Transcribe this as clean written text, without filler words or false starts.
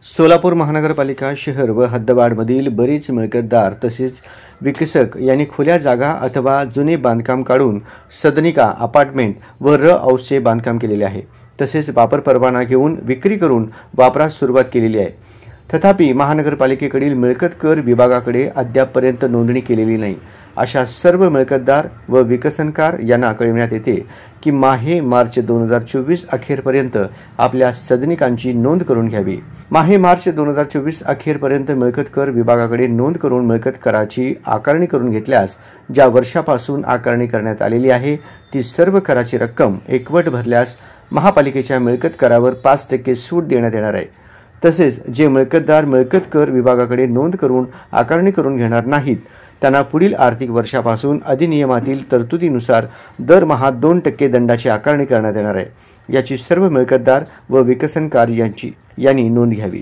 सोलापूर महानगरपालिका शहर व हद्दवाढमधील बरीच मिळकतदार तसेच विकसक यांनी खुल्या जागा अथवा जुने बांधकाम काढून सदनिका अपार्टमेंट व हाऊसचे बांधकाम केलेले आहे। तसेच वापर परवाना घेऊन विक्री करून वापरास सुरुवात केलेली आहे। तथापि महानगरपालिकेकडील मिळकत कर विभागाकडे अद्यापपर्यंत नोंदणी केलेली नाही। अशा सर्व मिळकतदार व विकसनकार यांना कळविण्यात येते की मार्च 2024 अखेरपर्यंत आपल्या सदनिकांची नोंद करून घ्यावी। मार्च 2024 अखेरपर्यंत मिळकत कर विभागाकडे नोंद करून मिळकत कराची आकारणी करून घेतल्यास ज्या वर्षापासून आकारणी करण्यात आलेली आहे ती सर्व कराची रक्कम एकवट भरल्यास महापालिकेच्या मिळकत करावर 5% सूट देण्यात येणार आहे। तसेच जे मिळकतदार मिळकत कर विभागाकडे नोंद करून आकारणी करून घेणार नाहीत त्यांना पुढील आर्थिक वर्षापासून अधिनियमातील तरतुदीनुसार दरमहा 2% दंडाची आकारणी करण्यात येणार आहे। याची सर्व मिळकतदार व विकसनकार यांनी नोंद घ्यावी।